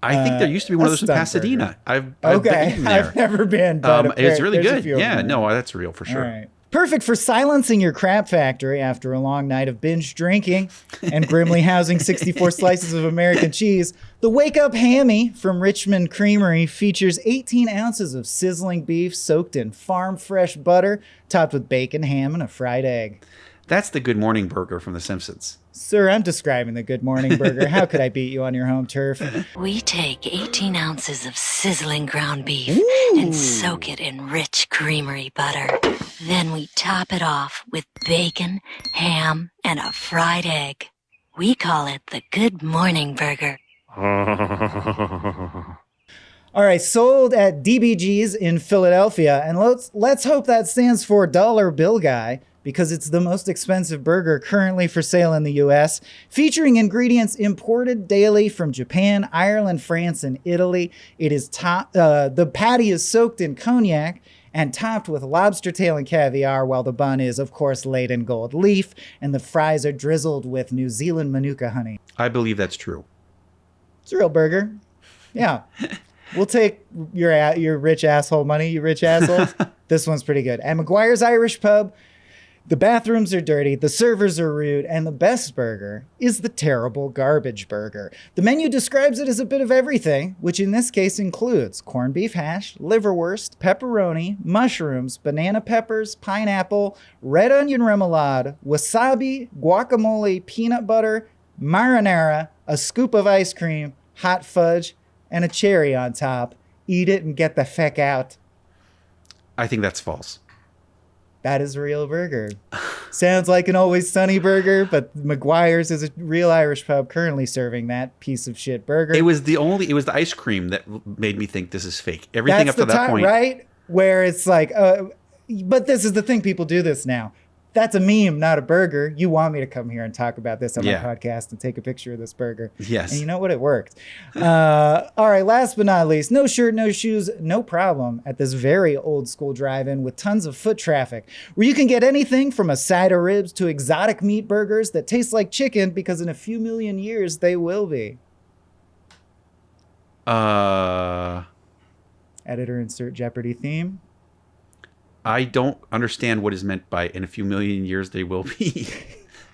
I think there used to be one of those in Pasadena. I've been there.
I've never been, but
it's really good. Yeah, no, that's real for sure.
All right. Perfect for silencing your crap factory after a long night of binge drinking and grimly housing 64 slices of American cheese. The Wake Up Hammy from Richmond Creamery features 18 ounces of sizzling beef soaked in farm fresh butter, topped with bacon, ham, and a fried egg.
That's the Good Morning Burger from The Simpsons.
Sir, I'm describing the Good Morning Burger. How could I beat you on your home turf?
We take 18 ounces of sizzling ground beef and soak it in rich creamery butter. Then we top it off with bacon, ham, and a fried egg. We call it the Good Morning Burger.
All right, sold at DBG's in Philadelphia. And let's hope that stands for Dollar Bill Guy, because it's the most expensive burger currently for sale in the U.S., featuring ingredients imported daily from Japan, Ireland, France, and Italy. It is the patty is soaked in cognac and topped with lobster tail and caviar, while the bun is, of course, laid in gold leaf, and the fries are drizzled with New Zealand Manuka honey.
I believe that's true.
It's a real burger. Yeah. We'll take your rich asshole money, you rich assholes. This one's pretty good. At McGuire's Irish Pub, the bathrooms are dirty, the servers are rude, and the best burger is the terrible garbage burger. The menu describes it as a bit of everything, which in this case includes corned beef hash, liverwurst, pepperoni, mushrooms, banana peppers, pineapple, red onion remoulade, wasabi, guacamole, peanut butter, marinara, a scoop of ice cream, hot fudge, and a cherry on top. Eat it and get the feck out.
I think that's false.
That is a real burger. Sounds like an Always Sunny burger, but McGuire's is a real Irish pub currently serving that piece of shit burger.
It was the ice cream that made me think this is fake. Everything up to that point.
Right? Where it's like, but this is the thing, people do this now. That's a meme, not a burger. You want me to come here and talk about this on my podcast and take a picture of this burger.
Yes.
And you know what? It worked. All right, last but not least, no shirt, no shoes, no problem at this very old school drive-in with tons of foot traffic, where you can get anything from a side of ribs to exotic meat burgers that taste like chicken, because in a few million years, they will be. Editor, insert Jeopardy theme.
I don't understand what is meant by in a few million years they will be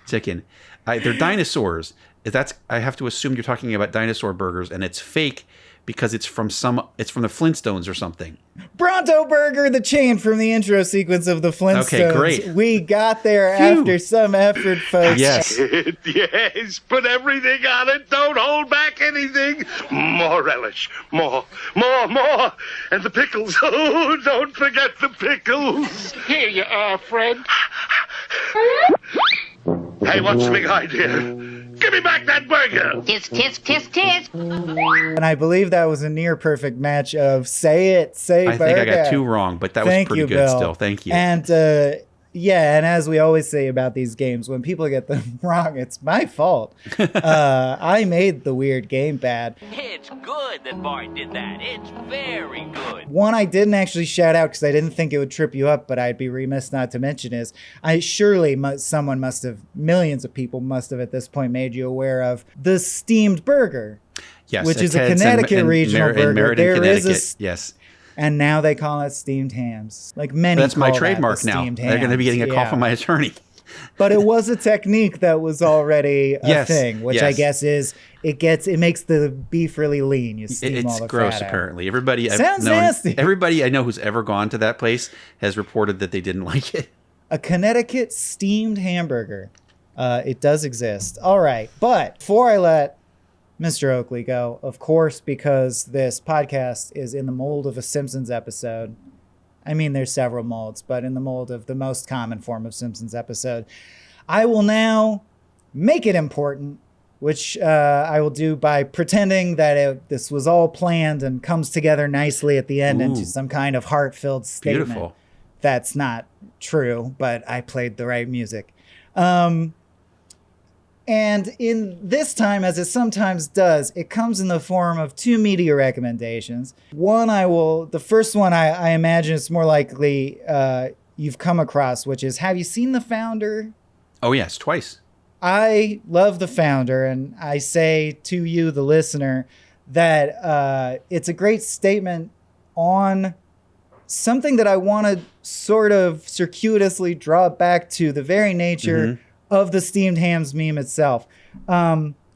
chicken. They're dinosaurs. I have to assume you're talking about dinosaur burgers, and it's fake because it's from the Flintstones or something.
Bronto Burger, the chain from the intro sequence of the Flintstones.
Okay, great.
We got there after some effort, folks.
Yes.
Yes, put everything on it. Don't hold back anything. More relish. More. And the pickles. Oh, don't forget the pickles. Here you are, friend. Hey, what's the big idea? Give me back that burger.
Tisk, tisk, tisk, tisk.
And I believe that was a near perfect match of say burger.
I think I got two wrong, but that was pretty good
Bill.
still. Thank you.
And and as we always say about these games, when people get them wrong, it's my fault. I made the weird game bad.
It's good that Bart did that. It's very good.
One I didn't actually shout out because I didn't think it would trip you up, but I'd be remiss not to mention is, millions of people must have at this point made you aware of the steamed burger.
Yes,
which is a Connecticut regional burger.
Meriden, Connecticut. Yes.
And now they call it steamed hams. Like many
That's my
call
trademark
that
now.
Steamed
They're going to be getting a call from my attorney.
But it was a technique that was already a thing, which I guess is it makes the beef really lean. You steam all the
gross,
fat out.
apparently. Everybody
nasty.
Everybody I know who's ever gone to that place has reported that they didn't like it.
A Connecticut steamed hamburger. It does exist. All right. But before I let Mr. Oakley go, of course, because this podcast is in the mold of a Simpsons episode. I mean, there's several molds, but in the mold of the most common form of Simpsons episode, I will now make it important, which I will do by pretending that this was all planned and comes together nicely at the end into some kind of heart-filled statement.
Beautiful.
That's not true, but I played the right music. And in this time, as it sometimes does, it comes in the form of two media recommendations. The first one I imagine it's more likely you've come across, which is, have you seen The Founder?
Oh, yes, twice.
I love The Founder, and I say to you, the listener, that it's a great statement on something that I want to sort of circuitously draw back to the very nature of the steamed hams meme itself,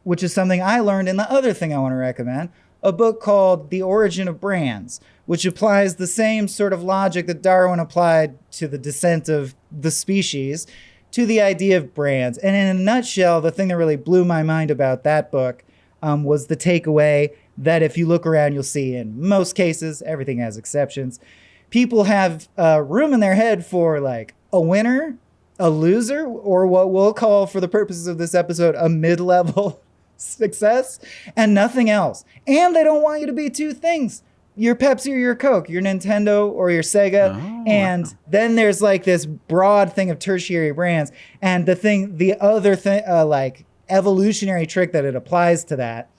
which is something I learned in the other thing I want to recommend, a book called The Origin of Brands, which applies the same sort of logic that Darwin applied to the descent of the species to the idea of brands. And in a nutshell, the thing that really blew my mind about that book was the takeaway that if you look around, you'll see in most cases, everything has exceptions, people have room in their head for like a winner, a loser, or what we'll call, for the purposes of this episode, a mid-level success, and nothing else. And they don't want you to be two things. Your Pepsi or your Coke, your Nintendo or your Sega. And then there's like this broad thing of tertiary brands. And the other thing, like evolutionary trick that it applies to that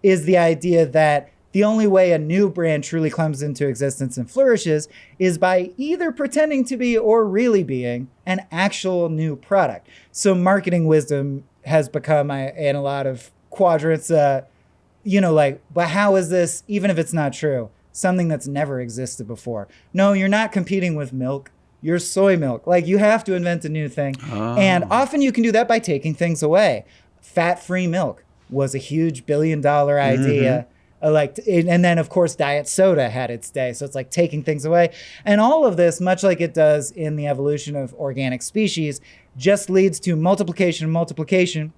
is the idea that the only way a new brand truly comes into existence and flourishes is by either pretending to be or really being an actual new product. So marketing wisdom has become, in a lot of quadrants, but how is this, even if it's not true, something that's never existed before? No, you're not competing with milk. You're soy milk. You have to invent a new thing. Oh. And often you can do that by taking things away. Fat-free milk was a huge billion-dollar idea. And then, of course, diet soda had its day. So it's like taking things away. And all of this, much like it does in the evolution of organic species, just leads to multiplication,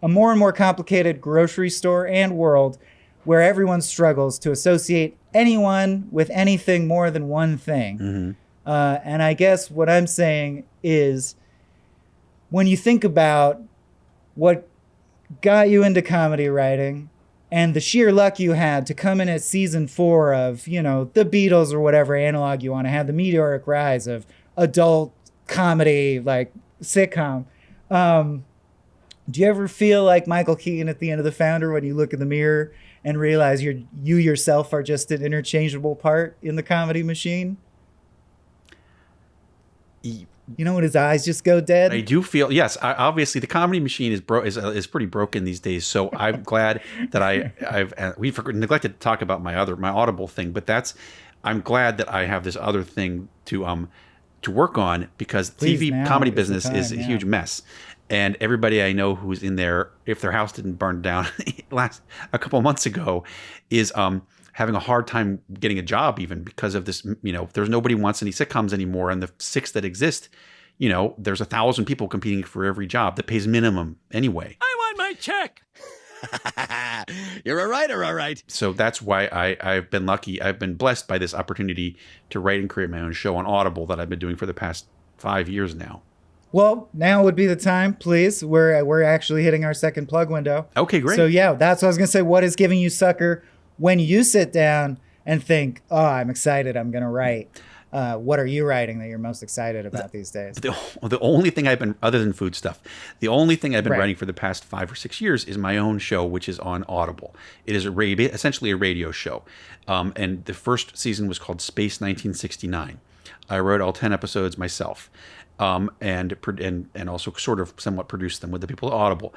a more and more complicated grocery store and world where everyone struggles to associate anyone with anything more than one thing. And I guess what I'm saying is, when you think about what got you into comedy writing and the sheer luck you had to come in at season 4 of, the Beatles or whatever analog you want to have, the meteoric rise of adult comedy, sitcom. Do you ever feel like Michael Keaton at the end of The Founder when you look in the mirror and realize you yourself are just an interchangeable part in the comedy machine? You know when his eyes just go dead?
I do feel, yes. Obviously, the comedy machine is pretty broken these days. So I'm glad that we've neglected to talk about my Audible thing, but I'm glad that I have this other thing to work on, because TV comedy business is a huge mess. And everybody I know who's in there, if their house didn't burn down a couple of months ago, is having a hard time getting a job, even because of this. There's nobody wants any sitcoms anymore, and the 6 that exist, there's 1,000 people competing for every job that pays minimum anyway.
I want my check.
You're a writer, all right.
So that's why I've been lucky. I've been blessed by this opportunity to write and create my own show on Audible that I've been doing for the past 5 years now.
Well, now would be the time, please. We're actually hitting our second plug window.
Okay, great.
So yeah, that's what I was going to say. What is giving you sucker when you sit down and think, oh, I'm excited, I'm going to write? What are you writing that you're most excited about these days?
The only thing I've been, other than food stuff, the only thing I've been writing for the past 5 or 6 years is my own show, which is on Audible. It is essentially a radio show. And the first season was called Space 1969. I wrote all 10 episodes myself. And also sort of somewhat produced them with the people at Audible.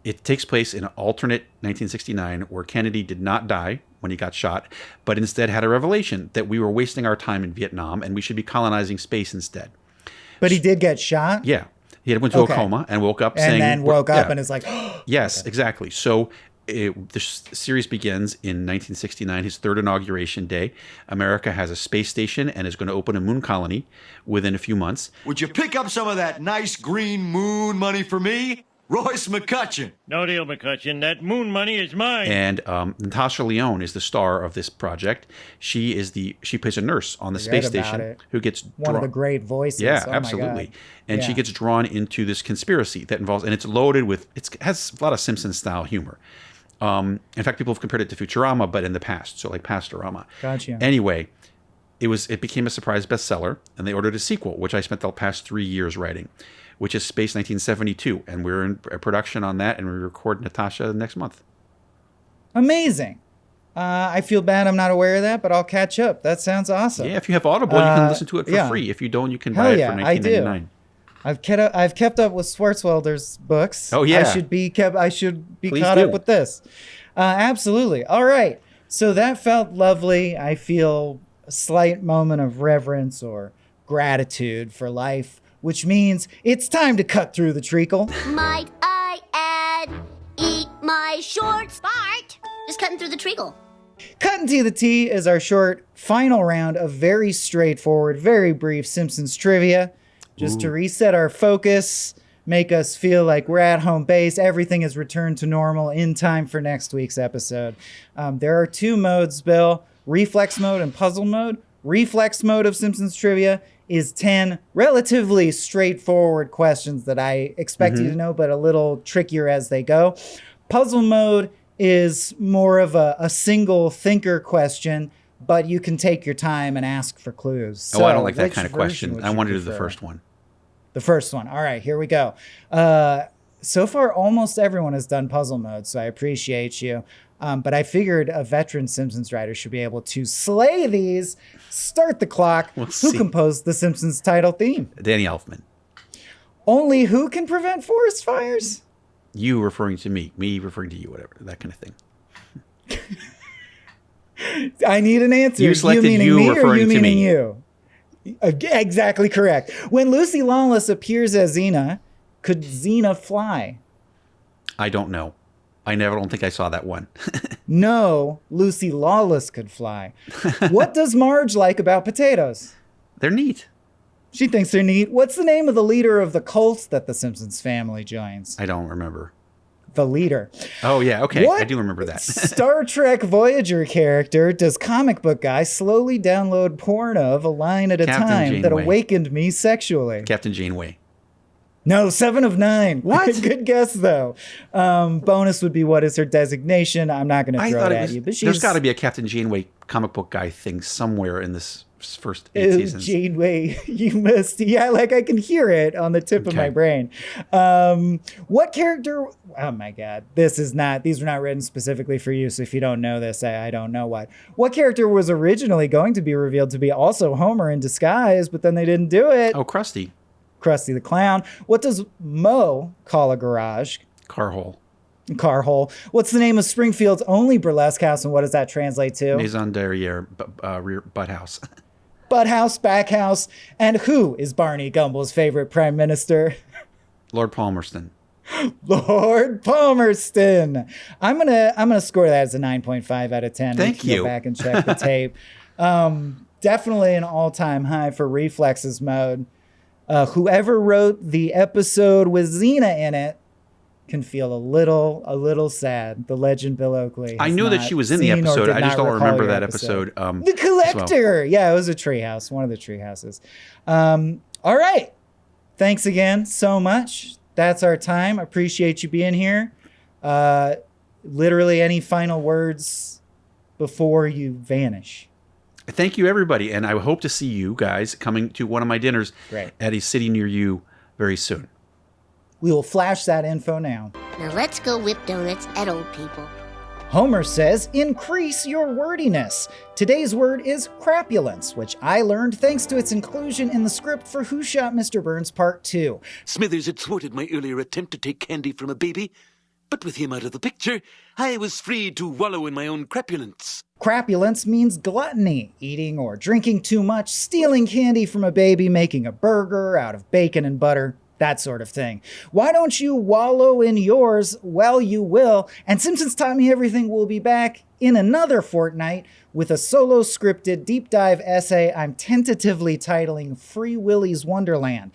It takes place in an alternate 1969 where Kennedy did not die when he got shot, but instead had a revelation that we were wasting our time in Vietnam and we should be colonizing space instead.
But he did get shot?
Yeah. He went to a coma and woke up saying...
And then woke up and is like...
Yes, exactly. So the series begins in 1969, his third inauguration day. America has a space station and is going to open a moon colony within a few months.
Would you pick up some of that nice green moon money for me? Royce McCutcheon.
No deal, McCutcheon. That moon money is mine.
And Natasha Lyonne is the star of this project. She plays a nurse on the space station who gets
one of the great voices.
Yeah, absolutely. And she gets drawn into this conspiracy that involves, and it's loaded with, it has a lot of Simpsons style humor. In fact, people have compared it to Futurama, but in the past, so like Pastorama.
Gotcha.
Anyway, it became a surprise bestseller, and they ordered a sequel, which I spent the past 3 years writing, which is Space 1972, and we're in production on that, and we record Natasha next month.
Amazing. I feel bad I'm not aware of that, but I'll catch up. That sounds awesome.
Yeah, if you have Audible, you can listen to it for free. If you don't, you can buy it for $19.99.
I do. I've kept up with Swartzwelder's books.
Oh yeah,
I should be caught up with this. Absolutely. All right. So that felt lovely. I feel a slight moment of reverence or gratitude for life, which means it's time to cut through the treacle.
Might I add, eat my shorts? Bart, just cutting through the treacle.
Cutting to the T is our short final round of very straightforward, very brief Simpsons trivia. Just to reset our focus, make us feel like we're at home base. Everything is returned to normal in time for next week's episode. There are 2 modes, Bill. Reflex mode and puzzle mode. Reflex mode of Simpsons trivia is 10 relatively straightforward questions that I expect you to know, but a little trickier as they go. Puzzle mode is more of a single thinker question, but you can take your time and ask for clues. So
I don't like that kind of question. I wanted to do the first one.
The first one. All right, here we go. So far, almost everyone has done puzzle mode, so I appreciate you. But I figured a veteran Simpsons writer should be able to slay these. Start the clock.
We'll
Who
see.
composed the Simpsons title theme?
Danny Elfman.
Only who can prevent forest fires?
You referring to me referring to you, whatever, that kind of thing.
I need an answer.
You selected
meaning
you
me or
referring
you
to
meaning
me.
you? Exactly correct. When Lucy Lawless appears as Xena, could Xena fly?
I don't know. I don't think I saw that one.
No, Lucy Lawless could fly. What does Marge like about potatoes?
They're neat.
She thinks they're neat. What's the name of the leader of the cult that the Simpsons family joins?
I don't remember.
The leader.
Oh, yeah. Okay.
What
I do remember that.
Star Trek Voyager character does comic book guy slowly download porn of a line at a
Captain
time that
Janeway.
awakened me sexually?
Captain Janeway.
No, 7 of 9.
What?
Good guess, though. Bonus would be what is her designation? I'm not going to throw it at you. But
There's got to be a Captain Janeway comic book guy thing somewhere in this first 8
Oh,
seasons.
Janeway, you missed. Yeah, like I can hear it on the tip of my
Okay.
brain. What character? Oh my God, these are not written specifically for you. So if you don't know this, I don't know what. What character was originally going to be revealed to be also Homer in disguise, but then they didn't do it?
Oh, Krusty.
Krusty the Clown. What does Moe call a garage?
Car hole.
Car hole. What's the name of Springfield's only burlesque house, and what does that translate to?
Maison Derriere, rear butt house.
Butt house, back house. And who is Barney Gumbel's favorite prime minister?
Lord Palmerston.
Lord Palmerston. I'm gonna score that as a 9.5 out of 10.
Thank
We can
you.
Go back and check the tape. Definitely an all-time high for reflexes mode. Whoever wrote the episode with Xena in it can feel a little sad. The legend Bill Oakley.
I
has
knew that
not
she was in the
seen or
episode.
did
I just
not
don't
recall
remember
your
that episode.
The
as well.
Collector. Yeah, it was a treehouse. One of the treehouses. All right. Thanks again so much. That's our time. Appreciate you being here. Literally any final words before you vanish?
Thank you, everybody. And I hope to see you guys coming to one of my dinners at a city near you very soon.
We will flash that info now.
Now let's go whip donuts at old people.
Homer says, increase your wordiness. Today's word is crapulence, which I learned thanks to its inclusion in the script for Who Shot Mr. Burns Part 2.
Smithers had thwarted my earlier attempt to take candy from a baby, but with him out of the picture, I was free to wallow in my own crapulence.
Crapulence means gluttony, eating or drinking too much, stealing candy from a baby, making a burger out of bacon and butter, that sort of thing. Why don't you wallow in yours? Well, you will. And Simpsons Taught Me Everything will be back in another fortnight with a solo scripted deep dive essay I'm tentatively titling Free Willy's Wonderland.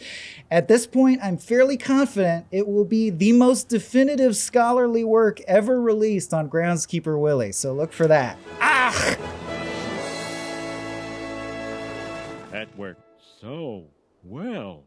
At this point, I'm fairly confident it will be the most definitive scholarly work ever released on Groundskeeper Willie, so look for that. Ah!
That worked so well.